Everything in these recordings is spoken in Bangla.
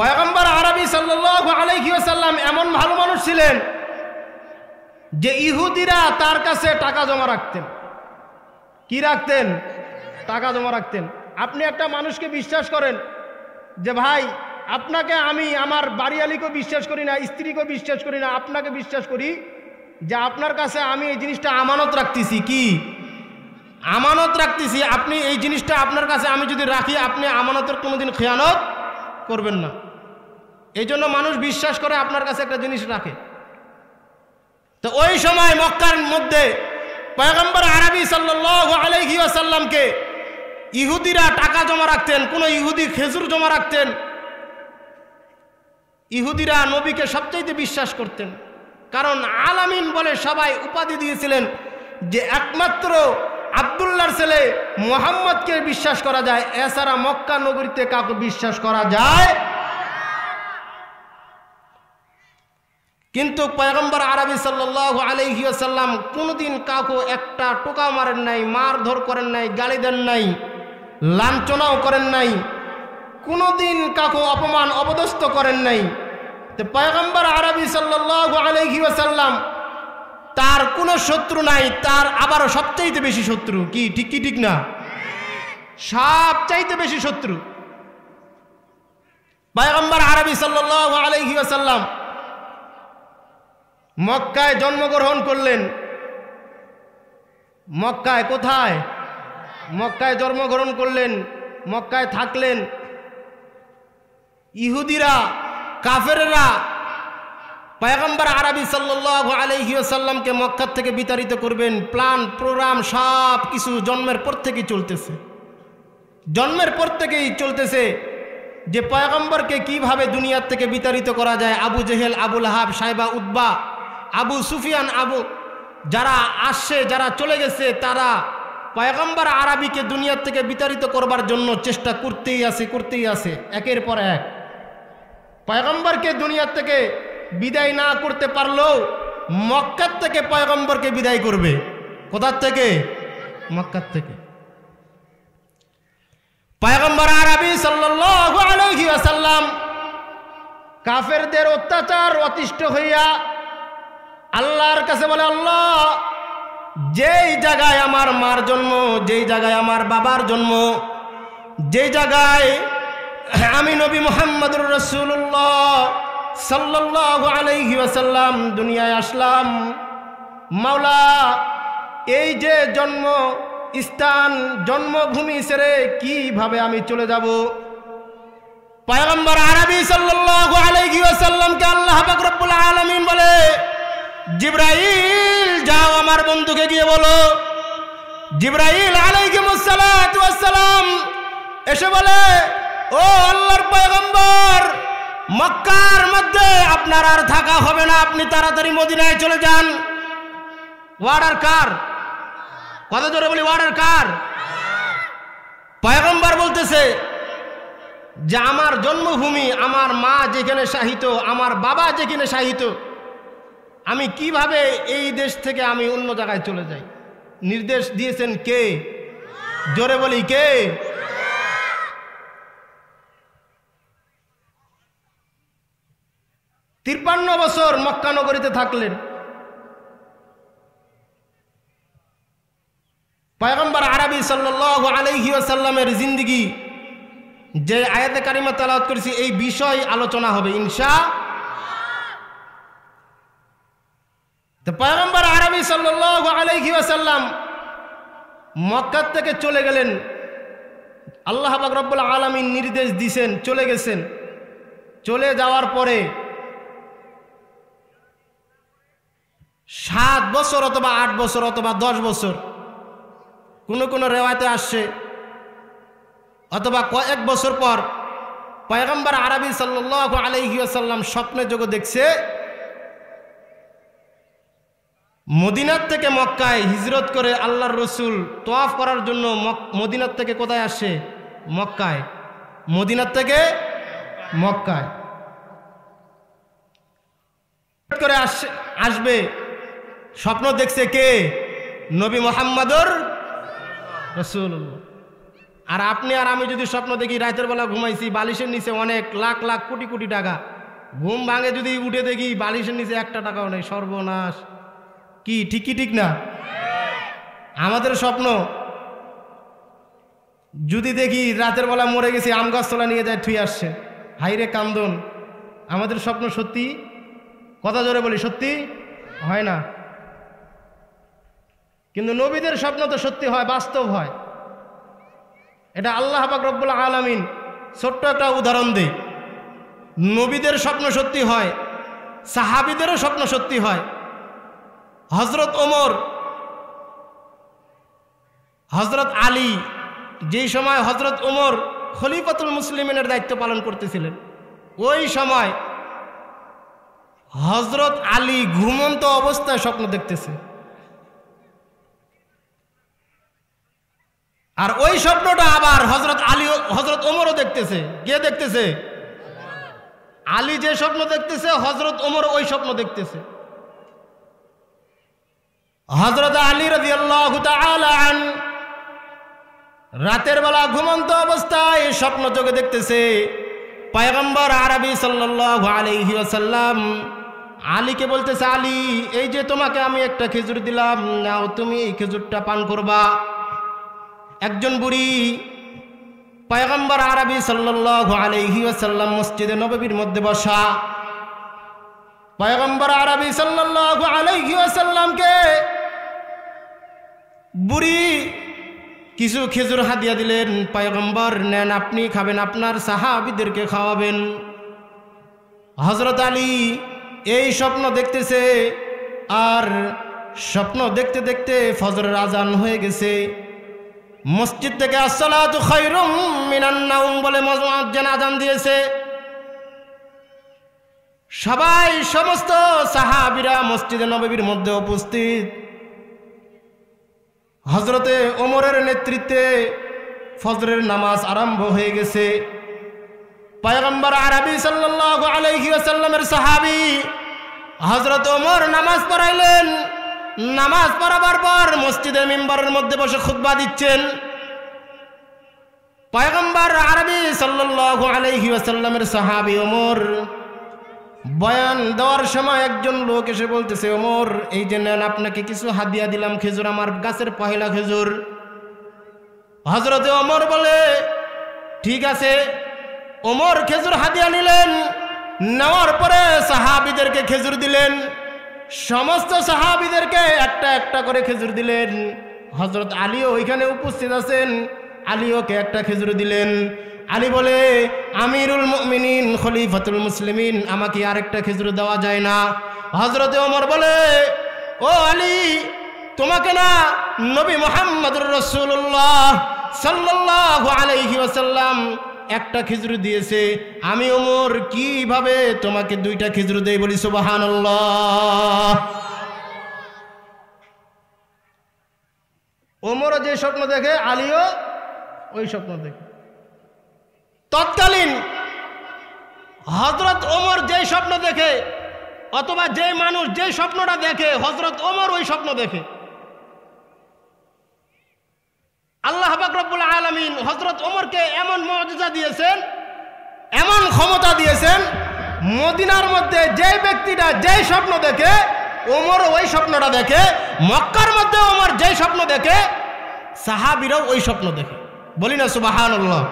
পয়গম্বর আরবি সাল্লাল্লাহু আলাইহি ওয়াসাল্লাম এমন ভালো মানুষ ছিলেন যে ইহুদিরা তার কাছে টাকা জমা রাখতেন। কি রাখতেন? টাকা জমা রাখতেন। আপনি একটা মানুষকে বিশ্বাস করেন যে ভাই আপনাকে আমি আমার বাড়িওয়ালিকেও বিশ্বাস করি না, স্ত্রীকেও বিশ্বাস করি না, আপনাকে বিশ্বাস করি যে আপনার কাছে আমি এই জিনিসটা আমানত রাখতেছি। কি আমানত রাখতেছি? আপনি এই জিনিসটা আপনার কাছে আমি যদি রাখি, আপনি আমানতের কোনোদিন খেয়ানত করবেন না। এই জন্য মানুষ বিশ্বাস করে আপনার কাছে একটা জিনিস রাখে। তো ওই সময় মক্কার মধ্যে পয়গম্বর আরবি সাল্লাল্লাহু আলাইহি ওয়াসাল্লামকে ইহুদিরা টাকা জমা রাখতেন। কোন ইহুদি খেজুর জমা রাখতেন। ইহুদিরা নবীকে সবচাইতে বিশ্বাস করতেন, কারণ আলামিন বলে সবাই উপাধি দিয়েছিলেন যে একমাত্র আব্দুল্লাহর ছেলে মুহাম্মদকে বিশ্বাস করা যায়, এছাড়া মক্কা নগরীতে কাউকে বিশ্বাস করা যায়। কিন্তু পয়গম্বর আরবি সাল্লাল্লাহু আলাইহি ওয়াসাল্লাম কোনোদিন কাউকে একটা টোকাও মারেন নাই, মারধর করেন নাই, গালি দেন নাই, লাঞ্ছনাও করেন নাই, কোনোদিন কাউকে অপমান অপদস্থ করেন নাই। তো পয়গম্বর আরবি সাল্লাল্লাহু আলাইহি ওয়াসাল্লাম তার কোনো শত্রু নাই, তার আবারও সবচাইতে বেশি শত্রু। কি ঠিক কি ঠিক না? সবচাইতে বেশি শত্রু। পয়গম্বর আরবি সাল্লাল্লাহু আলাইহি ওয়াসাল্লাম মক্কায় জন্মগ্রহণ করলেন। মক্কায় কোথায়? মক্কায় জন্মগ্রহণ করলেন, মক্কায় থাকলেন। ইহুদিরা কাফেররা পয়গম্বর আরবি সাল্লাল্লাহু আলাইহি ওয়াসাল্লামকে মক্কা থেকে বিতাড়িত করবেন, প্ল্যান প্রোগ্রাম সব কিছু জন্মের পর থেকেই চলতেছে। জন্মের পর থেকেই চলতেছে যে পয়গম্বরকে কিভাবে দুনিয়ার থেকে বিতাড়িত করা যায়। আবু জেহেল, আবু লাহাব, সাইবা, উতবা, আবু সুফিয়ান, যারা আসছে, যারা চলে গেছে, তারা পয়গম্বর আরবিকে দুনিয়ার থেকে বিতাড়িত করবার জন্য চেষ্টা করতেই আছে একের পর এক। পয়গম্বরকে দুনিয়ার থেকে বিদায় না করতে পারলেও মক্কার থেকে পয়গম্বরকে বিদায় করবে। কোথার থেকে? মক্কার থেকে। পয়গম্বর আরবি সাল্লাল্লাহু আলাইহি ওয়াসাল্লাম কাফেরদের অত্যাচার অতিষ্ঠ হইয়া আল্লাহর কাছে বলে, আল্লাহ, যেই জায়গায় আমার মার জন্ম, যেই জায়গায় আমার বাবার জন্ম, যেই জায়গায় আমি নবী মুহাম্মদুর রাসূলুল্লাহ সাল্লাল্লাহু আলাইহি ওয়াসাল্লাম দুনিয়ায় আসলাম, মাওলা, এই যে জন্ম স্থান, জন্মভূমি ছেড়ে কিভাবে আমি চলে যাব? পয়গম্বর আরবি সাল্লাল্লাহু আলাইহি ওয়াসাল্লামকে আল্লাহ পাক রব্বুল আলামিন বলে, জিবরাইল, যাও আমার বন্ধুকে গিয়ে বলো। জিবরাইল আলাইহিস সালাতু ওয়াস সালাম এসে বলে, ও আল্লাহর পয়গম্বর, মক্কার মধ্যে আপনার আর থাকা হবে না, আপনি তাড়াতাড়ি মদিনায় চলে যান। ওয়ার্ডার কার? কত জোরে বলি, ওয়ার্ডার কার? পয়গম্বর বলতেছে যে আমার জন্মভূমি, আমার মা যেখানে শাহিত, আমার বাবা যেখানে শাহিত, আমি কিভাবে এই দেশ থেকে আমি অন্য জায়গায় চলে যাই? নির্দেশ দিয়েছেন কে? জোরে বলি, কে? 53 বছর মক্কা নগরীতে থাকলেন। পয়গম্বর আরবি সাল্লাল্লাহু আলাইহি ওয়াসাল্লামের জিন্দেগি যে আয়াতে কারিমা তেলাওয়াত করেছি, এই বিষয় আলোচনা হবে ইনশাআল্লাহ। তো পয়গম্বর আরবি সাল্লাল্লাহু আলাইহি ওয়াসাল্লাম মক্কা থেকে চলে গেলেন। আল্লাহ পাক রব্বুল আলামিন নির্দেশ দিয়েছেন, চলে গেছেন। চলে যাওয়ার পরে 7 বছর অথবা 8 বছর অথবা 10 বছর, কোন রেওয়ায়েতে আসছে, অথবা কয়েক বছর পর পয়গম্বর আরবি সাল্লাল্লাহু আলাইহি ওয়াসাল্লাম স্বপ্নে যোগ দেখছে মদিনার থেকে মক্কায় হিজরত করে আল্লাহর রসুল তোয়াফ করার জন্য মদিনার থেকে কোথায় আসে? মক্কায়। মদিনার থেকে মক্কায় করে আসবে। স্বপ্ন দেখছে কে? নবী মুহাম্মদুর রাসূলুল্লাহ। আর আপনি আর আমি যদি স্বপ্ন দেখি রাতের বেলা ঘুমাইছি বালিশের নিচে অনেক লাখ লাখ কোটি কোটি টাকা, ঘুম ভাঙে যদি উঠে দেখি বালিশের নিচে একটা টাকাও নেই, সর্বনাশ। কি ঠিক কি ঠিক না? আমাদের স্বপ্ন যদি দেখি রাতের বেলা মরে গেছি, আম গাছতলা নিয়ে যায় থুই আসছে, হাইরে কান্দন। আমাদের স্বপ্ন সত্যি, কথা জোরে বলি, সত্যি হয় না। কিন্তু নবীদের স্বপ্ন তো সত্যি হয়, বাস্তব হয়। এটা আল্লাহ পাক রব্বুল আলামিন ছোট্ট একটা উদাহরণ দেয়। নবীদের স্বপ্ন সত্যি হয়, সাহাবীদেরও স্বপ্ন সত্যি হয়। হযরত ওমর, হযরত আলী, যেই সময় হযরত ওমর খলিফাতুল মুসলিমিনের দায়িত্ব পালন করতেছিলেন, ওই সময় হযরত আলী ঘুমন্ত অবস্থায় স্বপ্ন দেখতেছে। আর ওই স্বপ্নটা আবার হযরত ওমরও দেখতেছে। কে দেখতেছে? আলী যে স্বপ্ন দেখতেছে, হযরত ওমর ওই স্বপ্ন দেখতেছে। হযরত আলী রাদিয়াল্লাহু তাআলা আনহু রাতের বেলা ঘুমন্ত অবস্থায় স্বপ্ন চোখে দেখতেছে। পয়গম্বর আরবি সাল্লাল্লাহু আলাইহি ওয়াসাল্লাম আলীকে বলতেছে, আলী, এই যে তোমাকে আমি একটা খেজুর দিলাম, নাও তুমি এই খেজুরটা পান করবা। একজন বুড়ি পয়গম্বর আরবি সাল্লাল্লাহু আলাইহি ওয়াসাল্লাম মসজিদে নববীর মধ্যে বসা। পয়গম্বর আরবি সাল্লাল্লাহু আলাইহি ওয়াসাল্লামকে বুড়ি কিছু খেজুর হাদিয়া দিলেন। পয়গম্বর, নেন, আপনি খাবেন, আপনার সাহাবীদেরকে খাওয়াবেন। হযরত আলী এই স্বপ্ন দেখতেছে, আর স্বপ্ন দেখতে দেখতে ফজরের আজান হয়ে গেছে। মসজিদ থেকে আসসালাতু খায়রুম মিনান নাওম বলে মুয়াজ্জিন আজান দিয়েছে। সবাই, সমস্ত সাহাবীরা মসজিদে নববীর মধ্যে উপস্থিত। হযরতে ওমরের নেতৃত্বে ফজরের নামাজ আরম্ভ হয়ে গেছে। পয়গম্বর আরবি সাল্লাল্লাহু আলাইহি ওয়াসাল্লামের সাহাবী হযরত ওমর নামাজ পড়াইলেন। নামাজ পড়াবার পর মসজিদের মিম্বরের মধ্যে বসে খুতবা দিচ্ছেন। পয়গম্বর আরবি সাল্লাল্লাহু আলাইহি ওয়াসাল্লামের সাহাবী ওমর বয়ান দেওয়ার সময় একজন লোক এসে বলতেছে, ওমর, এই যে নেন, আপনাকে কিছু হাদিয়া দিলাম, খেজুর, আমার গাছের পহেলা খেজুর। হযরতে ওমর বলে, ঠিক আছে। ওমর খেজুর হাদিয়া নিলেন। নেওয়ার পরে সাহাবীদেরকে খেজুর দিলেন। সমস্ত সাহাবীদেরকে একটা একটা করে খেজুর দিলেন। হযরত আলীও ওইখানে উপস্থিত আছেন, আলীওকে একটা খেজুর দিলেন। আলী বলে, আমিরুল মুমিনিন, খলিফাতুল মুসলিমিন, আমাকে আরেকটা খেজুর দেওয়া যায় না? হযরতে ওমর বলে, ও আলী, তোমাকে না নবী মুহাম্মদুর রাসূলুল্লাহ সাল্লাল্লাহু আলাইহি ওয়াসাল্লাম একটা খেজুর দিয়েছে, আমি ওমর কিভাবে তোমাকে দুইটা খেজুর দেই? বলি সুবহানাল্লাহ। ওমরও যে স্বপ্ন দেখে, আলীও ওই স্বপ্ন দেখে। তৎকালীন হযরত ওমর যে স্বপ্ন দেখে, অথবা যে মানুষ যে স্বপ্নটা দেখে, হযরত ওমর ওই স্বপ্ন দেখে। আল্লাহ পাক রব্বুল আলামিন হযরত ওমরকে এমন মুআজিজা দিয়েছেন, এমন ক্ষমতা দিয়েছেন, মদিনার মধ্যে যে ব্যক্তিটা যে স্বপ্ন দেখে, ওমর ওই স্বপ্নটা দেখে। মক্কার মধ্যে ওমর যে স্বপ্ন দেখে, সাহাবীরাও ওই স্বপ্ন দেখে। বলি না সুবহানাল্লাহ।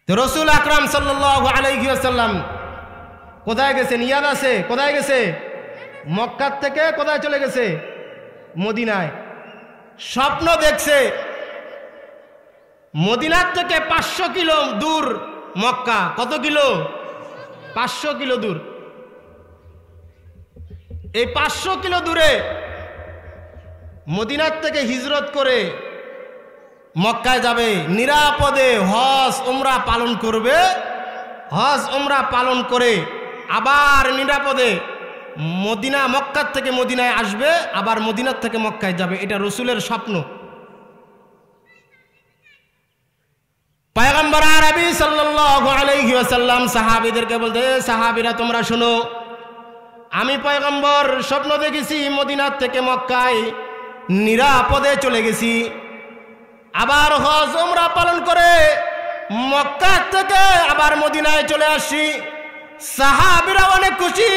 তো রাসূল আকরাম সাল্লাল্লাহু আলাইহি ওয়াসাল্লাম কোথায় গেছেন? ইয়াদ আছে? কোথায় গেছে? মক্কা থেকে কোথায় চলে গেছে? মদিনায়। স্বপ্ন দেখছে। মদিনার থেকে 500 কিলো দূর মক্কা। কত কিলো? 500 কিলো দূর। এই 500 কিলো দূরে মদিনার থেকে হিজরত করে মক্কায় যাবে, নিরাপদে হজ উমরা পালন করবে। হজ উমরা পালন করে আবার নিরাপদে মক্কার থেকে মদিনায় আসবে, আবার মদিনার থেকে মক্কায় যাবে। এটা রাসূলের স্বপ্ন। পয়গম্বর আরবি সাল্লাল্লাহু আলাইহি ওয়াসাল্লাম সাহাবীদেরকে বলতে, সাহাবীরা তোমরা শোনো, আমি পয়গম্বর স্বপ্ন দেখেছি, মদিনার থেকে মক্কায় নিরাপদে চলে গেছি। আবার হজ উমরা পালন করে মক্কা থেকে আবার মদিনায় চলে আসি। সাহাবীরা অনেক খুশি,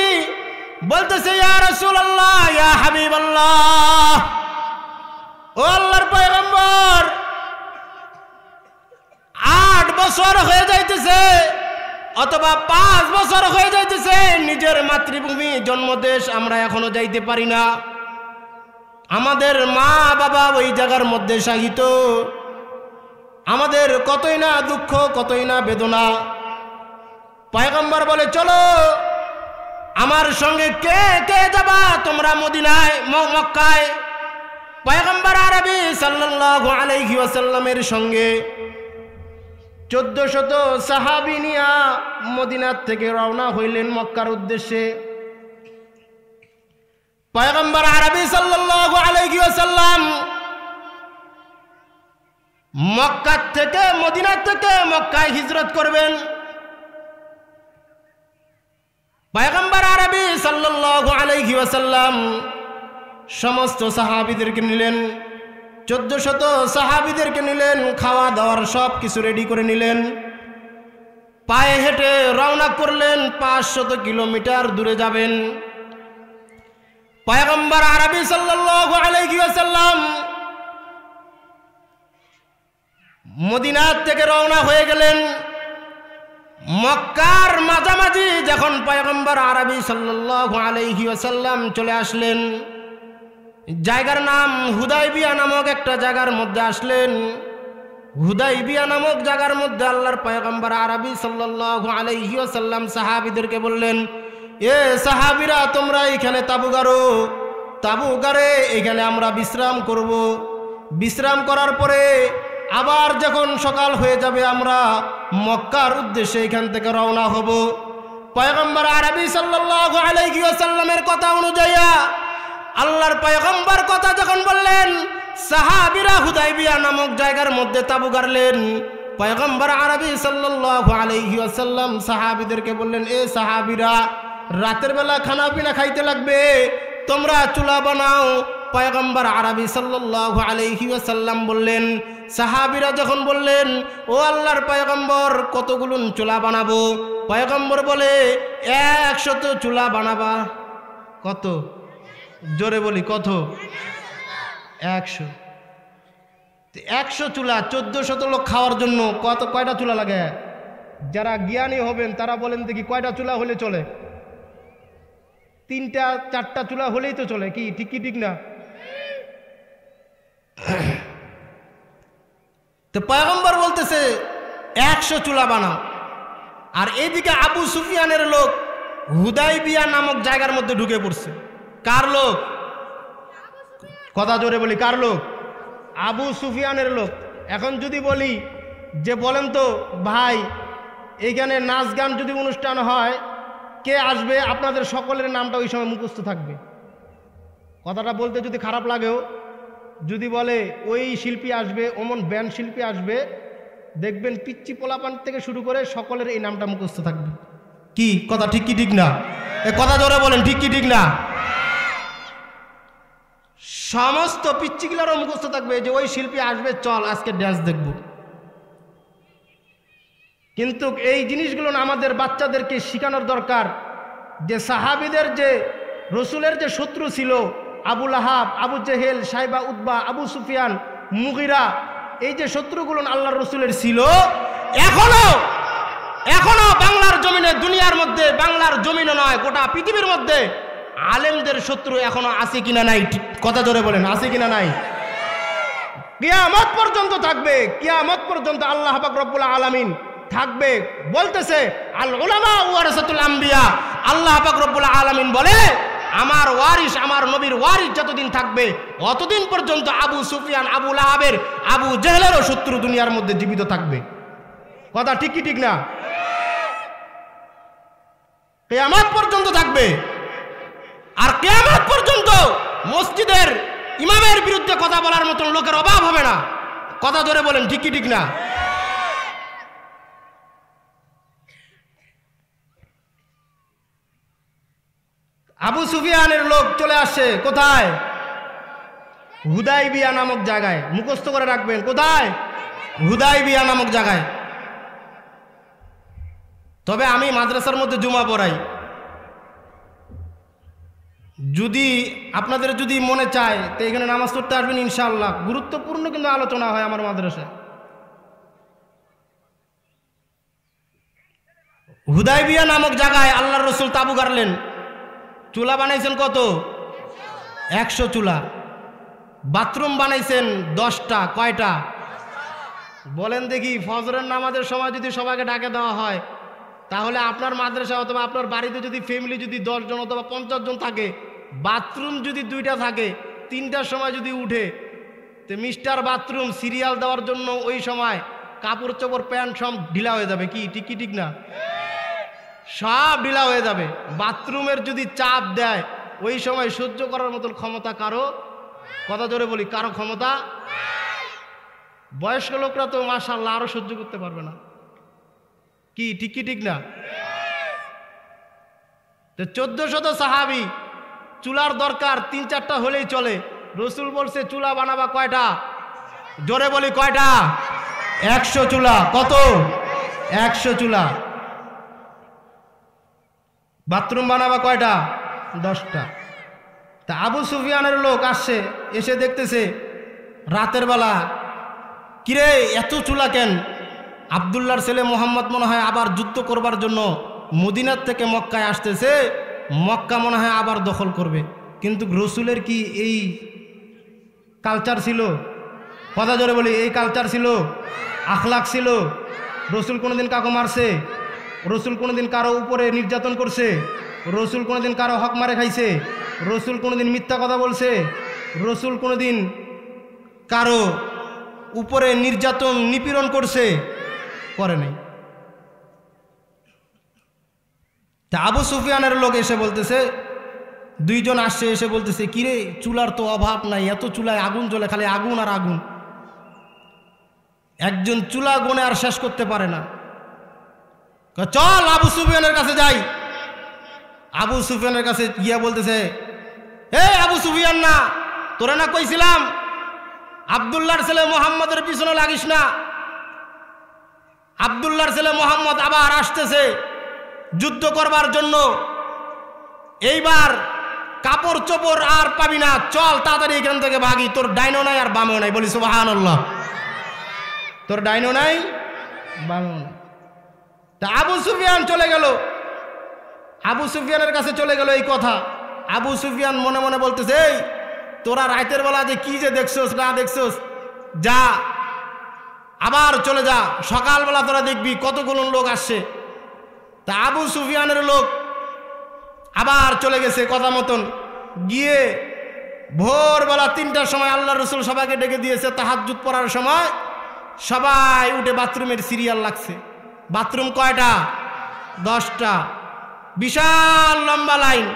বলতেছে ইয়া রাসূলুল্লাহ, ইয়া হাবিবাল্লাহ, ও আল্লাহর পয়গম্বর, 8 বছর হয়ে যাইতেছে অথবা 5 বছর হয়ে যাইতেছে, নিজের মাতৃভূমি জন্মদেশ আমরা এখনো যাইতে পারি না। আমাদের মা বাবা ওই জায়গার মধ্যে শাহিত, আমাদের কতই না দুঃখ, কতই না বেদনা। পয়গম্বর বলে চলো আমার সঙ্গে, কে কে যাবা তোমরা মদিনায় মক্কায়? পয়গম্বর আরবি সাল্লাল্লাহু আলাইহি ওয়াসাল্লামের সঙ্গে 1400 সাহাবী নিয়া মদিনার থেকে রওনা হইলেন মক্কার উদ্দেশ্যে। পয়গম্বর আরবি সাল্লাল্লাহু আলাইহি ওয়াসাল্লাম মক্কা থেকে মদিনা থেকে মক্কায় হিজরত করবেন। পয়গম্বর আরবি সাল্লাল্লাহু আলাইহি ওয়াসাল্লাম সমস্ত সাহাবীদেরকে নিলেন, 1400 সাহাবীদেরকে নিলেন, খাওয়া দাওয়ার সব কিছু রেডি করে নিলেন। পায়ে হেঁটে রওনা করলেন, 500 কিলোমিটার দূরে যাবেন। পয়গম্বর আরবি সাল্লাল্লাহু আলাইহি ওয়াসাল্লাম মদিনা থেকে রওনা হয়ে গেলেন। মক্কার মাঝামাঝি যখন পয়গম্বর আরবি সাল্লাল্লাহু আলাইহি ওয়াসাল্লাম চলে আসলেন, জায়গার নাম হুদাইবিয়া নামক একটা জায়গার মধ্যে আসলেন। হুদাইবিয়া নামক জায়গার মধ্যে আল্লাহর পয়গম্বর আরবি সাল্লাল্লাহু আলাইহি ওয়াসাল্লাম সাহাবীদেরকে বললেন, এ সাহাবীরা, তোমরা এখানে তাবু গাড়ো, তাবু গাড়ে এখানে আমরা বিশ্রাম করব। বিশ্রাম করার পরে আবার যখন সকাল হয়ে যাবে আমরা মক্কার উদ্দেশ্যে এখান থেকে রওনা হব। পয়গম্বর আরবি সাল্লাল্লাহু আলাইহি ওয়াসাল্লামের কথা অনুযায়ী আল্লাহর পয়গম্বর কথা যখন বললেন, সাহাবীরা হুদাইবিয়া নামক জায়গার মধ্যে তাবু গাড়লেন। পয়গম্বর আরবি সাল্লাল্লাহু আলাইহি ওয়াসাল্লাম সাহাবীদেরকে বললেন, এ সাহাবীরা, রাতের বেলা খানা পিনা খাইতে লাগবে, তোমরা চুলা বানাও। পয়গম্বর আরবি সাল্লাল্লাহু আলাইহি ওয়াসাল্লাম বললেন, সাহাবীরা যখন বললেন, ও আল্লাহর পয়গম্বর, কতগুলো চুলা বানাবো? পয়গম্বর বলে, 100 চুলা বানাবা। কত? জোরে বলি, কত? 100। 100 চুলা, 1400 লোক খাওয়ার জন্য কয়টা চুলা লাগে? যারা জ্ঞানী হবেন তারা বলেন দেখি, কয়টা চুলা হলে চলে? 3টা 4টা চুলা হলেই তো চলে, কি ঠিক কি ঠিক না? তো পয়গম্বর বলতেছে 100 চুলা বানাও। আর এদিকে আবু সুফিয়ানের লোক হুদাইবিয়া নামক জায়গার মধ্যে ঢুকে পড়ছে। কার লোক? কথা জোরে বলি, কার লোক? আবু সুফিয়ানের লোক। এখন যদি বলি যে বলেন তো ভাই, এইখানে নাচ গান যদি অনুষ্ঠান হয়, কে আসবে? আপনাদের সকলের নামটা ওই সময় মুখস্থ থাকবে। কথাটা বলতে যদি খারাপ লাগেও, যদি বলে ওই শিল্পী আসবে, অমন ব্যান্ড শিল্পী আসবে, দেখবেন পিচ্চি পোলাপান থেকে শুরু করে সকলের এই নামটা মুখস্থ থাকবে। কি কথা ঠিক কি ঠিক না? এ কথা জোরে বলেন, ঠিক কি ঠিক না? সমস্ত পিচ্চিগুলারও মুখস্থ থাকবে যে ওই শিল্পী আসবে, চল আজকে ড্যান্স দেখব। কিন্তু এই জিনিসগুলো আমাদের বাচ্চাদেরকে শেখানোর দরকার যে সাহাবীদের যে রসুলের যে শত্রু ছিল, আবু লাহাব, আবু জেহেল, সাইবা, উতবা, আবু সুফিয়ান, মুগিরা, এই যে শত্রুগুলো আল্লাহর রসুলের ছিল, এখনো বাংলার জমিনে, দুনিয়ার মধ্যে, বাংলার জমিনে নয় গোটা পৃথিবীর মধ্যে আলেমদের শত্রু এখনো আছে কিনা নাই? কথা জোরে বলেন, আছে কিনা নাই? কিয়ামত পর্যন্ত থাকবে। কিয়ামত পর্যন্ত আল্লাহ পাক রব্বুল আলামিন থাকবে। বলতেছে আল উলামা ওয়ারাসাতুল আম্বিয়া। আল্লাহ পাক রব্বুল আলামিন বলে, আমার ওয়ারিস, আমার নবীর ওয়ারিস যতদিন থাকবে অতদিন পর্যন্ত আবু সুফিয়ান, আবু লাহাবের, আবু জেহেলেরও শত্রু দুনিয়ার মধ্যে জীবিত থাকবে। কথা ঠিক কি ঠিক না? কিয়ামত পর্যন্ত থাকবে। আর কিয়ামত পর্যন্ত মসজিদের ইমামের বিরুদ্ধে কথা বলার মতন লোকের অভাব হবে না। কথা ধরে বলেন, ঠিক কি ঠিক না? আবু সুফিয়ানের লোক চলে আসে কোথায়? হুদাইবিয়া নামক জায়গায়, মুখস্থ করে রাখবেন। কোথায়? হুদাইবিয়া নামক জায়গায়। তবে আমি মাদ্রাসার মধ্যে জুমা পড়াই, যদি আপনাদের যদি মনে চায় তো এখানে নামাজ পড়তে আসবেন ইনশাআল্লাহ। গুরুত্বপূর্ণ কিন্তু আলোচনা হয় আমার মাদ্রাসায়। হুদাইবিয়া নামক জায়গায় আল্লাহর রসুল তাবু গাড়লেন। চুলা বানাইছেন কত? 100 চুলা। বাথরুম বানাইছেন 10টা। কয়টা বলেন দেখি? ফজরের নামাজের সময় যদি সবাইকে ডাকে দেওয়া হয়, তাহলে আপনার মাদ্রাসা অথবা আপনার বাড়িতে যদি ফ্যামিলি যদি 10 জন অথবা 50 জন থাকে, বাথরুম যদি 2টা থাকে, 3টার সময় যদি উঠে, তো মিস্টার বাথরুম সিরিয়াল দেওয়ার জন্য ওই সময় কাপড় চোপড় প্যান্ট সব ঢিলা হয়ে যাবে। কি ঠিক কি ঠিক না? সব ঢিলা হয়ে যাবে। বাথরুমের যদি চাপ দেয় ওই সময় সহ্য করার মতন ক্ষমতা কারো, কথা জোরে বলি, কারো ক্ষমতা। বয়স্ক লোকরা তো মাশাআল্লাহ আরো সহ্য করতে পারবে না। কি ঠিক কি ঠিক না? তো 1400 সাহাবী, চুলার দরকার 3-4টা হলেই চলে। রসুল বলছে চুলা বানাবা কয়টা? জোরে বলি কয়টা? 100 চুলা। কত? 100 চুলা। বাথরুম বানাবা কয়টা? 10টা। তা আবু সুফিয়ানের লোক আসছে, এসে দেখতেছে রাতের বেলা, কিরে এত চুলা কেন? আব্দুল্লাহর ছেলে মোহাম্মদ মনে হয় আবার যুদ্ধ করবার জন্য মদিনার থেকে মক্কায় আসতেছে, মক্কা মনে হয় আবার দখল করবে। কিন্তু রসুলের কি এই কালচার ছিল? কথা জোরে বলি, এই কালচার ছিল, আখলাক ছিল? রসুল কোনোদিন কাউকে মারছে? রসুল কোনোদিন কারো উপরে নির্যাতন করছে? রসুল কোনোদিন কারো হক মারে খাইছে? রসুল কোনোদিন মিথ্যা কথা বলছে? রসুল কোনোদিন কারো উপরে নির্যাতন নিপীড়ন করছে? করে নাই। তা আবু সুফিয়ানের লোক এসে বলতেছে, 2 জন আসছে, এসে বলতেছে কিরে চুলার তো অভাব নাই, এত চুলায় আগুন জ্বলে, খালি আগুন আর আগুন। একজন চুলা গুনে আর শেষ করতে পারে না। চল আবু সুফিয়ানের কাছে যাই। আবু সুফিয়ানের কাছে গিয়া বলতেছে, হে আবু সুফিয়ান, না তোরা না কইছিলাম আব্দুল্লাহর ছেলে মোহাম্মদের পিছনে লাগিস না? আব্দুল্লাহর ছেলে মোহাম্মদ আবার আসতেছে যুদ্ধ করবার জন্য। এইবার কাপড় চোপড় আর পাবি না, চল তাড়াতাড়ি এখান থেকে ভাগি। তোর ডাইনো নাই আর বামেও নাই। বলি সুবহানাল্লাহ। তোর ডাইনো নাই, বামেও নাই। তা আবু সুফিয়ান চলে গেল, আবু সুফিয়ানের কাছে চলে গেল এই কথা। আবু সুফিয়ান মনে মনে বলতেছে, এই তোরা রাতের বেলা যে কি যে দেখছোস না দেখছোস, যা আবার চলে যা, সকালবেলা তোরা দেখবি কতগুলো লোক আসছে। তা আবু সুফিয়ানের লোক আবার চলে গেছে কথা মতন। গিয়ে ভোরবেলা 3টার সময় আল্লাহ রসুল সবাইকে ডেকে দিয়েছে তাহাজ্জুদ পড়ার সময়। সবাই উঠে বাথরুমের সিরিয়াল লাগছে। বাথরুম কয়টা? 10টা। বিশাল লম্বা লাইন।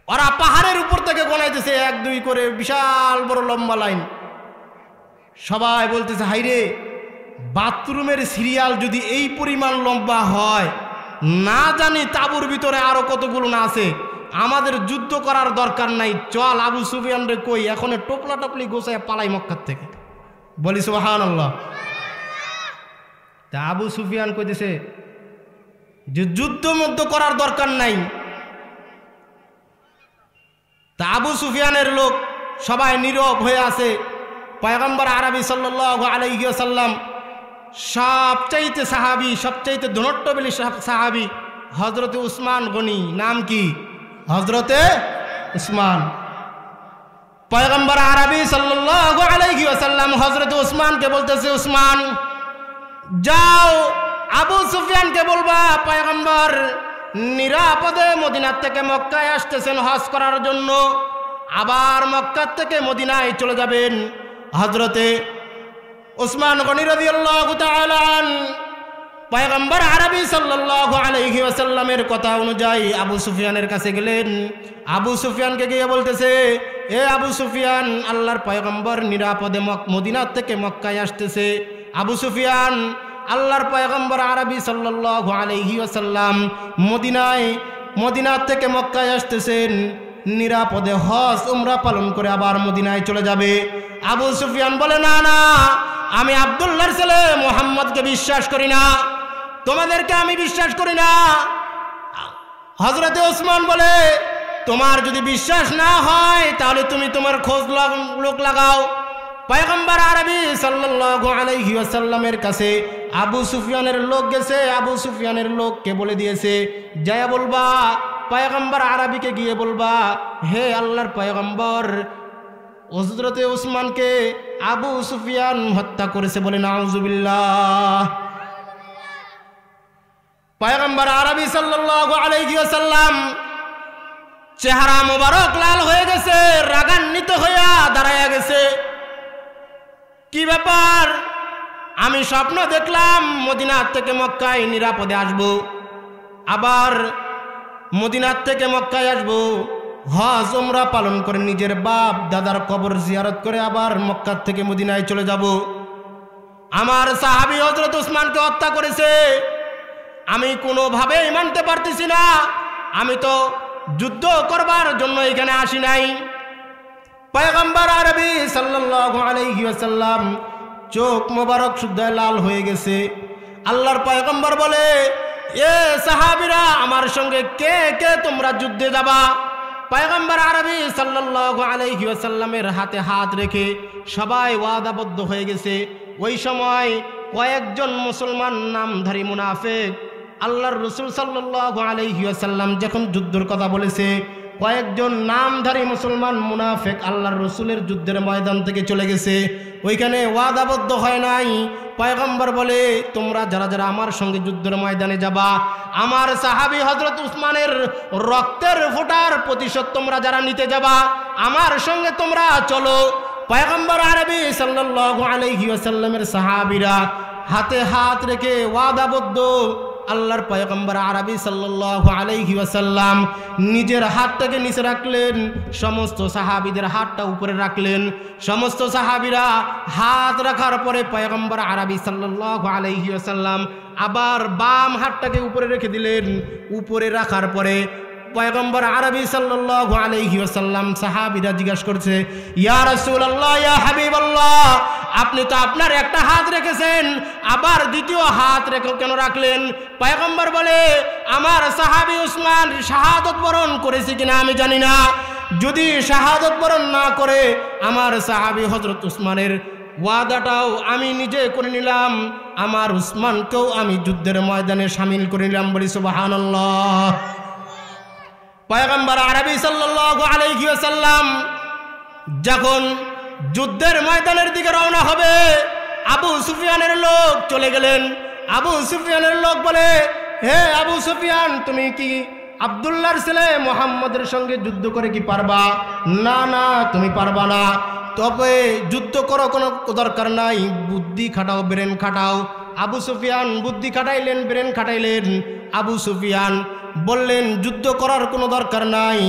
ওরা পাহাড়ের উপর থেকে গোনাইতেছে 1 2 করে, বিশাল বড় লম্বা লাইন। সবাই বলতেছে হাইরে, বাথরুমের সিরিয়াল যদি এই পরিমাণ লম্বা হয়, না জানি তাঁবুর ভিতরে আরো কতগুলো না আছে। আমাদের যুদ্ধ করার দরকার নাই, চল আবু সুফিয়ান রে কই এখন টোপলা টপলি গোছায় পালাই মক্কার থেকে। বলি সুবহানাল্লাহ। তা আবু সুফিয়ান কইতেছে যে যুদ্ধ মধ্য করার দরকার নাই। তা আবু সুফিয়ানের লোক সবাই নীরব হয়ে আছে। পয়গম্বর আরবি সাল্লাল্লাহু আলাইহি ওয়াসাল্লাম সবচাইতে সাহাবী, সবচাইতে ধনট্টবলী সাহাবী হযরতে উসমান গনি। নাম কি? হযরতে উসমান। পয়গম্বর আরবি সাল্লাল্লাহু আলাইহি ওয়াসাল্লাম হযরতে উসমানকে বলতেছে, উসমান যাও আবু সুফিয়ানকে বলবা পয়গম্বর নিরাপদে মদিনা থেকে মক্কায় আসতেছেন হজ করার জন্য, আবার মক্কা থেকে মদিনায় চলে যাবেন। হযরতে উসমান গনি রাদিয়াল্লাহু তাআলা আনহু পয়গম্বর আরবি সাল্লাল্লাহু আলাইহি ওয়াসাল্লামের কথা অনুযায়ী আবু সুফিয়ানের কাছে গেলেন। আবু সুফিয়ানকে গিয়ে বলতেছে, এ আবু সুফিয়ান, আল্লাহর পয়গম্বর নিরাপদে মদিনা থেকে মক্কায় আসতেছে। আবু সুফিয়ান, আল্লাহর পয়গম্বর আরবি সাল্লাল্লাহু আলাইহি ওয়াসাল্লাম মদিনা থেকে মক্কায় আসতেছেন, নিরাপদে হজ উমরা পালন করে আবার মদিনায় চলে যাবে। আবু সুফিয়ান বলে, না না, আমি আব্দুল্লাহর ছেলে মুহাম্মদকে বিশ্বাস করি না, তোমাদেরকে আমি বিশ্বাস করি না। হযরতে ওসমান বলে, তোমার যদি বিশ্বাস না হয় তাহলে তুমি তোমার খোঁজ লোক লাগাও। পয়গম্বর আরবি সাল্লাল্লাহু আলাইহি ওয়াসাল্লামের কাছে আবু সুফিয়ানের লোক গেছে। আবু সুফিয়ানের লোককে বলে দিয়েছে, যায়া বলবা, পয়গম্বর আরবিকে গিয়ে বলবা, হে আল্লাহর পয়গম্বর, হযরতে ওসমানকে আবু সুফিয়ান হত্যা করেছে বলে নাউজুবিল্লাহ। পয়গম্বর আরবি সাল্লাল্লাহু আলাইহি ওয়াসাল্লাম চেহারা মোবারক লাল হয়ে গেছে, রাগান্বিত হইয়া দাঁড়ায়া গেছে। কি ব্যাপার? আমি স্বপ্ন দেখলাম মদিনার থেকে মক্কায় নিরাপদে আসব, আবার মদিনার থেকে মক্কায় আসব, হজ উমরা পালন করে নিজের বাপ দাদার কবর জিয়ারত করে আবার মক্কা থেকে মদিনায় চলে যাব। আমার সাহাবী হযরত ওসমানকে হত্যা করেছে, আমি কোনোভাবেই মানতে পারতেছি না। আমি তো যুদ্ধ করবার জন্য এখানে আসি নাই। পয়গম্বর আরবি সাল্লাল্লাহু আলাইহি ওয়াসাল্লাম চোখ মোবারক শুদ্ধ লাল হয়ে গেছে। আল্লাহর পয়গম্বর বলে, এ সাহাবীরা, আমার সঙ্গে কে কে তোমরা যুদ্ধে যাবা? পয়গম্বর আরবি সাল্লাল্লাহু আলাইহি ওয়াসাল্লামের হাতে হাত রেখে সবাই ওয়াদাবদ্ধ হয়ে গেছে। ওই সময় কয়েকজন মুসলমান নামধারী মুনাফিক আল্লাহর রাসূল সাল্লাল্লাহু আলাইহি ওয়াসাল্লাম যখন যুদ্ধের কথা বলেছে, কয়েকজন নামধারী মুসলমান মুনাফিক আল্লাহর রাসূলের যুদ্ধের ময়দান থেকে চলে গেছে, ওইখানে ওয়াদাবদ্ধ হয় নাই। পয়গম্বর বলে, তোমরা যারা যারা আমার সঙ্গে যুদ্ধের ময়দানে যাবা, আমার সাহাবী হযরত উসমানের রক্তের ফোঁটার প্রতিশোধ তোমরা যারা নিতে যাবা, আমার সঙ্গে তোমরা চলো। পয়গম্বর আরবি সাল্লাল্লাহু আলাইহি ওয়াসাল্লামের সাহাবীরা হাতে হাত রেখে ওয়াদাবদ্ধ। আল্লাহর পয়গম্বর আরবি সাল্লাল্লাহু আলাইহি ওয়াসাল্লাম নিজের হাতটাকে নিচে রাখলেন, সমস্ত সাহাবীদের হাতটা উপরে রাখলেন। সমস্ত সাহাবীরা হাত রাখার পরে পয়গম্বর আরবি সাল্লাল্লাহু আলাইহি ওয়াসাল্লাম আবার বাম হাতটাকে উপরে রেখে দিলেন। উপরে রাখার পরে পয়গম্বর আরবি সাল্লাল্লাহু আলাইহি ওয়াসাল্লাম সাহাবীরা জিজ্ঞাসা করছে, ইয়া রাসূলুল্লাহ, ইয়া হাবিবাল্লাহ, আপনি তো আপনার একটা হাত রেখেছেন, আবার দ্বিতীয় হাত রেখে কেন রাখলেন? পয়গম্বর বলে, আমার সাহাবী উসমান শাহাদাত বরণ করেছে কিনা আমি জানি না, যদি শাহাদাত বরণ না করে আমার সাহাবী হযরত উসমানের ওয়াদাটাও আমি নিজে করে নিলাম, আমার উসমানকেও আমি যুদ্ধের ময়দানে শামিল করে নিলাম। বলি সুবহানাল্লাহ। পয়গম্বর আরবি সাল্লাল্লাহু আলাইহি ওয়াসাল্লাম যখন যুদ্ধের ময়দানের দিকে রওনা হবে, আবু সুফিয়ানের লোক চলে গেলেন। আবু সুফিয়ানের লোক বলে, হে আবু সুফিয়ান, তুমি কি আব্দুল্লাহর ছেলে মুহাম্মদের সঙ্গে যুদ্ধ করে কি পারবা? না না, তুমি পারবা না। তবে যুদ্ধ করো, কোনো দরকার নাই, বুদ্ধি খাটাও, ব্রেন খাটাও। আবু সুফিয়ান বুদ্ধি খাটাইলেন, ব্রেন খাটাইলেন। আবু সুফিয়ান বললেন, যুদ্ধ করার কোনো দরকার নাই,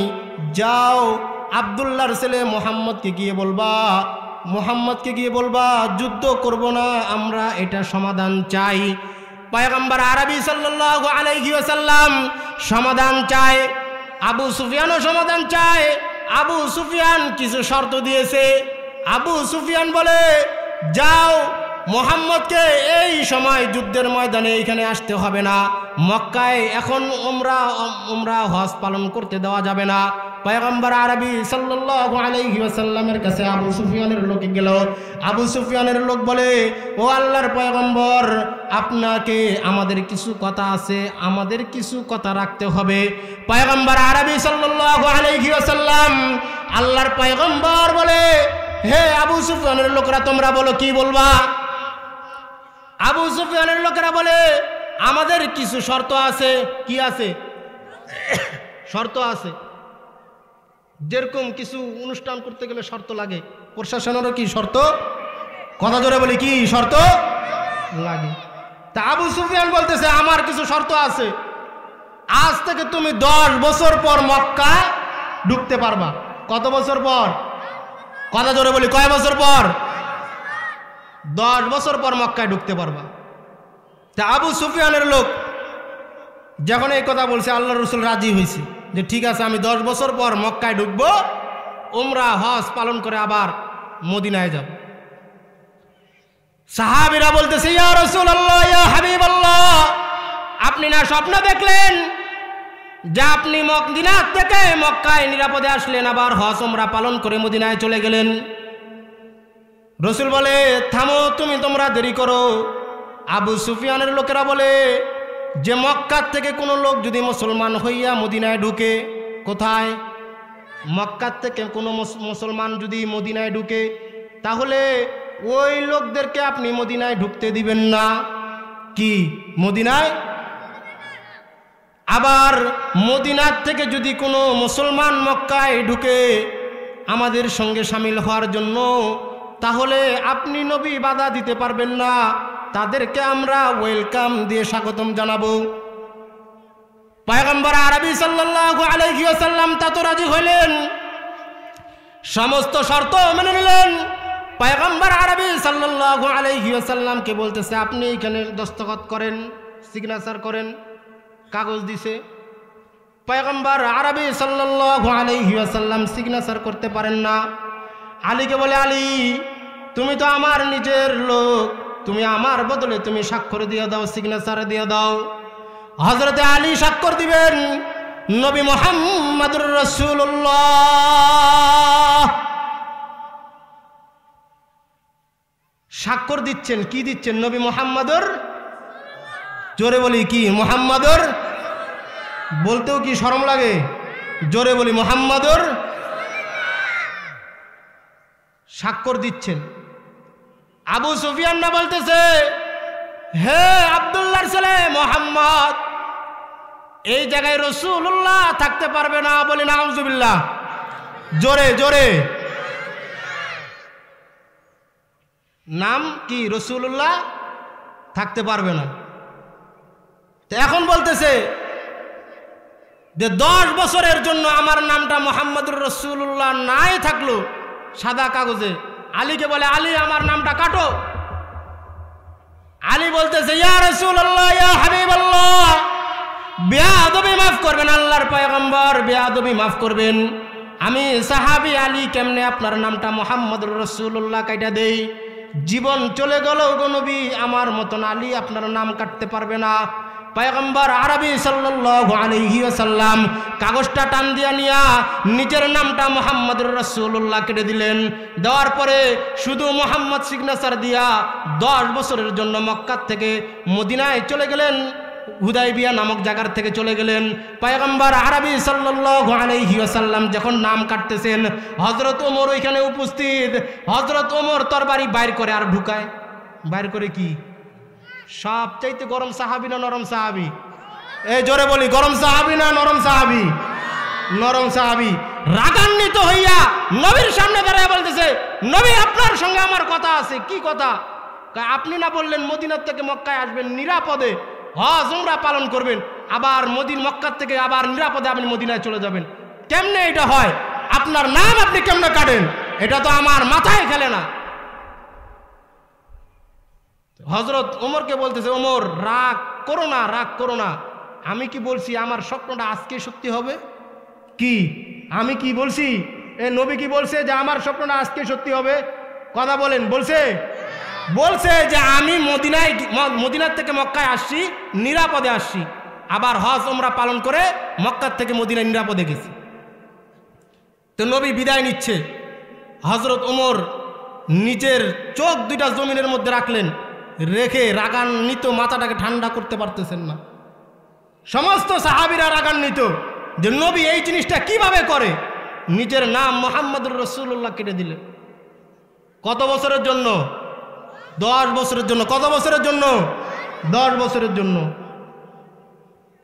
যাও আব্দুল্লাহর ছেলে মুহাম্মদকে গিয়ে বলবা যুদ্ধ করব না, আমরা এটা সমাধান চাই। পয়গম্বর আরবি সাল্লাল্লাহু আলাইহি ওয়াসাল্লাম সমাধান চায়, আবু সুফিয়ানও সমাধান চায়। আবু সুফিয়ান কিছু শর্ত দিয়েছে। আবু সুফিয়ান বলে, যাও মুহাম্মদকে এই সময় যুদ্ধের ময়দানে এইখানে আসতে হবে না, মক্কায় এখন উমরা হজ পালন করতে দেওয়া যাবে না। পয়গম্বর আরবি সাল্লাল্লাহু আলাইহি ওয়াসাল্লামের কাছে আবু সুফিয়ানের লোক গেল। আবু সুফিয়ানের লোক বলে, ও আল্লাহর পয়গম্বর, আপনাকে আমাদের কিছু কথা আছে, আমাদের কিছু কথা রাখতে হবে। পয়গম্বর আরবি সাল্লাল্লাহু আলাইহি ওয়াসাল্লাম আল্লাহর পয়গম্বর বলে, হে আবু সুফিয়ানের লোকরা, তোমরা বলো কি বলবা? আবু সুফিয়ানের লোকেরা বলে, আমাদের কিছু শর্ত আছে। কি আছে? শর্ত আছে। যেরকম কিছু অনুষ্ঠান করতে গেলে শর্ত লাগে, প্রশাসনেরও কি শর্ত? কথা জোরে বলি, কি শর্ত লাগে? তা আবু সুফিয়ান বলতেছে, আমার কিছু শর্ত আছে। আজ থেকে তুমি 10 বছর পর মক্কা ঢুকতে পারবা। কত বছর পর? কথা জোরে বলি, কয় বছর পর? 10 বছর পর মক্কায় ঢুকতে পারবা। তা আবু সুফিয়ানের লোক যখন এই কথা বলছে, আল্লাহর রাসূল রাজি হয়েছে। যে ঠিক আছে আমি 10 বছর পর মক্কায় ঢুকবো, উমরা হজ পালন করে আবার মদিনায় যাব। সাহাবীরা বলতেছে ইয়া রাসূলুল্লাহ, ইয়া হাবিবাল্লাহ, আপনি না স্বপ্ন দেখলেন যে আপনি মদিনা থেকে মক্কায় নিরাপদে আসলেন, আবার হজ উমরা পালন করে মদিনায় চলে গেলেন। রাসূল বলে থামো, তোমরা দেরি করো। আবু সুফিয়ানের লোকেরা বলে যে মক্কা থেকে কোনো লোক যদি মুসলমান হইয়া মদিনায় ঢুকে, কোথায়? মক্কা থেকে কোনো মুসলমান যদি মদিনায় ঢুকে, তাহলে ওই লোকদেরকে আপনি মদিনায় ঢুকতে দিবেন না। কি মদিনায়? আবার মদিনার থেকে যদি কোনো মুসলমান মক্কায় ঢুকে আমাদের সঙ্গে শামিল হওয়ার জন্য, তাহলে আপনি নবী বাধা দিতে পারবেন না, তাদেরকে আমরা ওয়েলকাম দিয়ে স্বাগতম জানাবো। পয়গম্বর আরবি সাল্লাল্লাহু আলাইহি ওয়াসাল্লাম তা তো রাজি হইলেন, সমস্ত শর্ত মেনে নিলেন। পয়গম্বর আরবি সাল্লাল্লাহু আলাইহি ওয়াসাল্লামকে বলতেছে আপনি এখানে দস্তখত করেন, সিগনেচার করেন। কাগজ দিছে, পয়গম্বর আরবি সাল্লাল্লাহু আলাইহি ওয়াসাল্লাম সিগনেচার করতে পারেন না। আলীকে বলে আলী, তুমি তো আমার নিজের লোক, তুমি আমার বদলে তুমি স্বাক্ষর দিয়ে দাও, সিগনেচার দিয়ে দাও। হযরতে আলী স্বাক্ষর দিবেন, নবী মুহাম্মদুর রাসূলুল্লাহ স্বাক্ষর দিচ্ছেন। কি দিচ্ছেন? নবী মুহাম্মদুর, জোরে বলি কি মুহাম্মদুর, বলতেও কি শরম লাগে? জোরে বলি মুহাম্মদুর স্বাক্ষর দিচ্ছেন। আবু সুফিয়ান না বলতেছে হে আব্দুল্লাহর ছেলে মুহাম্মদ, এই জায়গায় রাসূলুল্লাহ থাকতে পারবে না। বলি নাউজুবিল্লাহ, জোরে জোরে। নাম কি? রাসূলুল্লাহ থাকতে পারবে না। তো এখন বলতেছে যে 10 বছরের জন্য আমার নামটা মুহাম্মদুর রাসূলুল্লাহ নাই থাকলো সাদা কাগজে। আলীকে বলে আলী আমার নামটা কাটো। আলী বলতেছে ইয়া রাসূলুল্লাহ, ইয়া হাবিবাল্লাহ, বেয়াদবি মাফ করবেন, আল্লাহর পয়গম্বর বেয়াদবি মাফ করবেন। আমি সাহাবী আলী কেমনে আপনার নামটা মুহাম্মদুর রাসূলুল্লাহ কাইটা দেই? জীবন চলে গেল গো নবী, আমার মতন আলী আপনার নাম কাটতে পারবে না। পয়গম্বর আরবি সাল্লাল্লাহু আলাইহি ওয়াসাল্লাম কাগজটা টান দিয়া নিয়া নিজের নামটা মুহাম্মদুর রাসূলুল্লাহ কেটে দিলেন। দেওয়ার পরে শুধু মুহাম্মদ সিগনেচার দিয়া 10 বছরের জন্য মক্কা থেকে মদিনায় চলে গেলেন, হুদাইবিয়া নামক জায়গার থেকে চলে গেলেন। পয়গম্বর আরবি সাল্লাল্লাহু আলাইহি ওয়াসাল্লাম যখন নাম কাটতেছেন, হযরত ওমর ওইখানে উপস্থিত। হযরত ওমর তরবারি বাইর করে আর ঢুকায়। বাইর করে কি? সবচাইতে গরম সাহাবী না নরম সাহাবী? এই জোরে বলি, গরম সাহাবী না নরম সাহাবী? নরম সাহাবী। রাগান্বিত হইয়া নবীর সামনে দাঁড়ায় বলতেছে নবী আপনার সঙ্গে আমার কথা আছে। কি কথা? আপনি না বললেন মদিনা থেকে মক্কায় আসবেন নিরাপদে, হজ উমরা পালন করবেন, আবার মক্কা থেকে আবার নিরাপদে আপনি মদিনায় চলে যাবেন। কেমনে এটা হয়? আপনার নাম আপনি কেমনে কাটেন? এটা তো আমার মাথায় খেলে না। হযরত ওমরকে বলতেছে ওমর রাগ করো না, রাগ করো না। আমি কি বলছি আমার স্বপ্নটা আজকে সত্যি হবে? কি আমি কি বলছি? এ নবী কি বলছে যে আমার স্বপ্নটা আজকে সত্যি হবে? কথা বলেন। বলছে যে আমি মদিনার থেকে মক্কায় আসছি, নিরাপদে আসছি, আবার হজ উমরা পালন করে মক্কার থেকে মদিনায় নিরাপদে গেছি। তো নবী বিদায় নিচ্ছে। হযরত ওমর নিজের চোখ দুইটা জমিনের মধ্যে রাখলেন, রেখে রাগান্বিত মাথাটাকে ঠান্ডা করতে পারতেছেন না। সমস্ত সাহাবীরা রাগান্বিত যে নবী এই জিনিসটা কিভাবে করে। নিজের নাম মুহাম্মদুর রাসূলুল্লাহ কেটে দিলেন। কত বছরের জন্য? 10 বছরের জন্য। কত বছরের জন্য? 10 বছরের জন্য।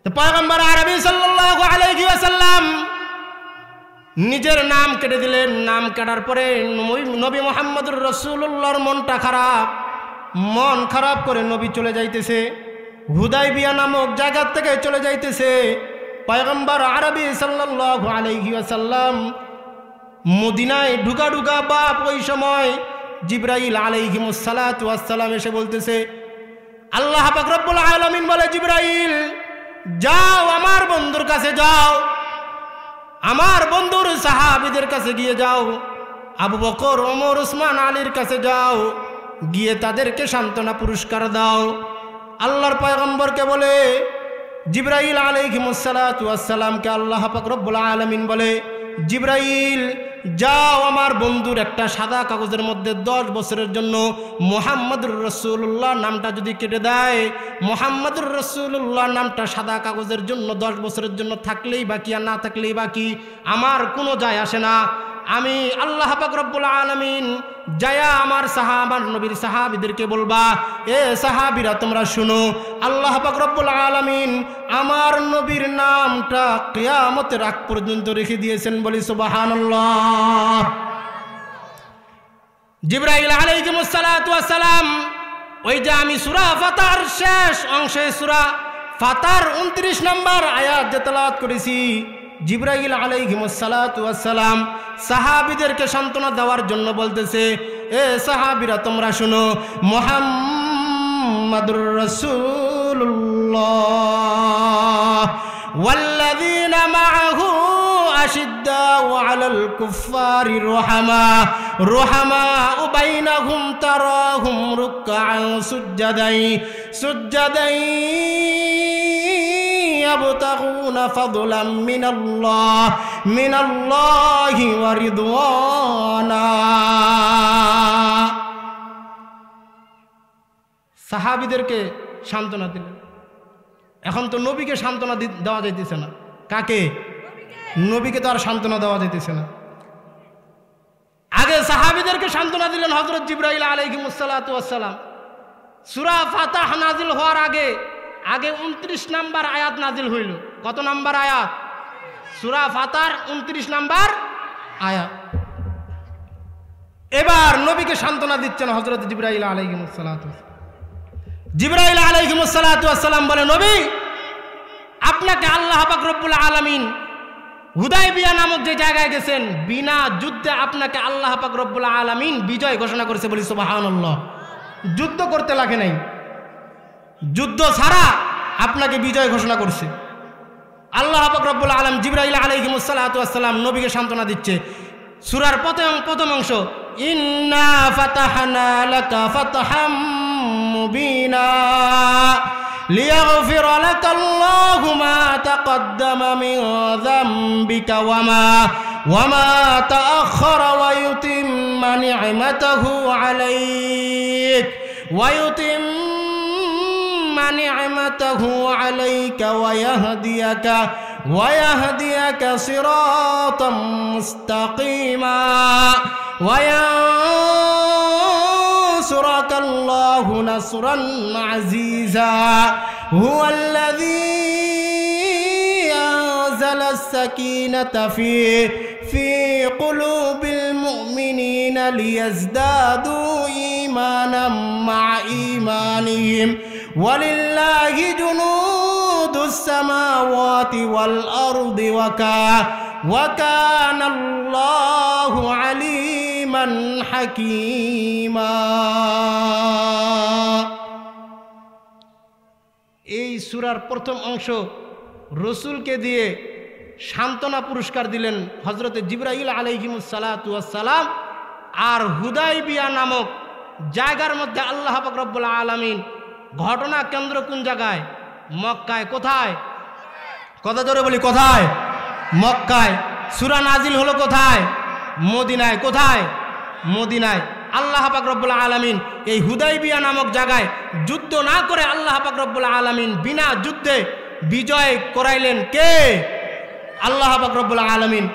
তো পয়গম্বর আরবি সাল্লাল্লাহু আলাইহি ওয়াসাল্লাম নিজের নাম কেটে দিলেন। নাম কাটার পরে নবী মুহাম্মদুর রাসূলুল্লাহর মনটা খারাপ। মন খারাপ করে নবী চলে যাইতেছে, হুদাইবিয়া নামক জায়গা থেকে চলে যাইতেছে। পয়গম্বর আরবি সাল্লাল্লাহু আলাইহি ওয়াসাল্লাম মদিনায় ঢুকা বাপ ওই সময় জিবরাইল আলাইহিমুস সালাতু ওয়াস সালাম এসে বলতেছে, আল্লাহ পাক রব্বুল আলামিন বলে জিবরাইল যাও আমার বন্ধুর কাছে যাও, আমার বন্ধুর সাহাবীদের কাছে গিয়ে যাও, আবু বকর, ওমর, উসমান, আলীর কাছে যাও, গিয়ে তাদেরকে সান্ত্বনা পুরস্কার দাও। আল্লাহর পয়গম্বরকে বলে, জিবরাইল আলাইহিস সালাতু ওয়াস সালামকে আল্লাহ পাক রব্বুল আলামিন বলে, জিবরাইল যাও আমার বন্ধুর একটা সাদা কাগজের মধ্যে 10 বছরের জন্য মুহাম্মদুর রাসূলুল্লাহ নামটা যদি কেটে দেয়, মুহাম্মদুর রাসূলুল্লাহ নামটা সাদা কাগজের জন্য 10 বছরের জন্য থাকলেই বাকি আর না থাকলেই বাকি, আমার কোনো যায় আসে না। আমি আল্লাহ পাক রব্বুল আলামিন যায়া আমার সাহাবা নবীর সাহাবীদেরকে বলবা, এ সাহাবীরা তোমরা শুনো, আল্লাহ পাক রব্বুল আলামিন আমার নবীর নামটা কিয়ামতের আগ পর্যন্ত রেখে দিয়েছেন, বলি সুবহানাল্লাহ। জিবরাইল আলাইহিস সালাতু ওয়াস সালাম, ওই যে আমি সূরা ফাতার শেষ অংশে, সূরা ফাতার 29 নম্বর আয়াত যে তেলাওয়াত করেছি, জিবরাইল আলাইহিস সালাতু ওয়াস সালাম সাহাবীদেরকে সান্ত্বনা দেওয়ার জন্য বলতেছে, এ সাহাবীরা তোমরা শুনো, মুহাম্মাদুর রাসূলুল্লাহ ওয়াল্লাযীনা মাআহু আশিদ্দাউ আলাল কুফফারি রুহামাউ বাইনাহুম তারাহুম রুকআন সুজ্জাদাই يبتغون فضلا من الله ورضوانا। সাহাবীদেরকে সান্ত্বনা দিলেন। এখন তো নবীকে সান্ত্বনা দেওয়া যাইতেছে না। কাকে? নবীকে তো আর সান্ত্বনা দেওয়া যাইতেছে না। আগে সাহাবীদেরকে সান্ত্বনা দিলেন হযরত জিবরাইল আলাইহিস সালাতু ওয়াস সালাম। সূরা ফাতাহ নাজিল হওয়ার আগে 29 নাম্বার আয়াত নাজিল হইল। কত নাম্বার আয়াত? সূরা ফাতার 29 নাম্বার আয়াত। এবার নবীকে সান্ত্বনা দিচ্ছেন হযরত জিবরাইল আলাইহিস সালাতু। জিবরাইল আলাইহিস সালাতু ওয়াস সালাম বলে, নবী আপনাকে আল্লাহ পাক রব্বুল আলামিন হুদায়বিয়া নামক যে জায়গায় গেছেন, বিনা যুদ্ধে আপনাকে আল্লাহ পাক রব্বুল আলামিন বিজয় ঘোষণা করেছে, বলি সুবহানাল্লাহ। যুদ্ধ করতে লাগে নাই, যুদ্ধ ছাড়া আপনাকে বিজয় ঘোষণা করছে আল্লাহ পাক রব্বুল আলামিন। জিবরাইল আলাইহিস সালাতু ওয়াস সালাম নবীকে সান্ত্বনা দিচ্ছে। সূরার প্রথম অংশ, ইন্না ফাতাহনা লাকা ফাতহাম মুবিনা লিয়াগফিরা লাকাল্লাহু মা তাকদ্দামা মিন যামবিকা ওয়ামা তাআখারা ওয়া ইউতিম্মা নি'মাতাহু আলাইক نعمته عليك ويهديك صراطا مستقيما وينصرك الله نصرا عزيزا هو الذي أنزل السكينة في قلوب المؤمنين ليزدادوا إيمانا مع إيمانهم ولله جنود السماوات والأرض وكان الله عليما حكيما। এই সূরার প্রথম অংশ রসুলকে দিয়ে সান্ত্বনা পুরস্কার দিলেন হযরতে জিবরাইল আলাইহিস সালাতু ওয়াস সালাম। আর হুদায়বিয়া নামক জায়গার মধ্যে আল্লাহ পাক রব্বুল আলামিন, ঘটনা কেন্দ্র কোন জায়গায়? মক্কায়। কোথায়? কথা জোরে বলি, কোথায়? মক্কায়। সূরা নাজিল হলো কোথায়? মদিনায়। কোথায়? মদিনায়। আল্লাহ পাক রব্বুল আলামিন এই হুদায়বিয়া নামক জায়গায় যুদ্ধ না করে আল্লাহ পাক রব্বুল আলামিন বিনা যুদ্ধে বিজয় করাইলেন। কে? আল্লাহ পাক রব্বুল আলামিন।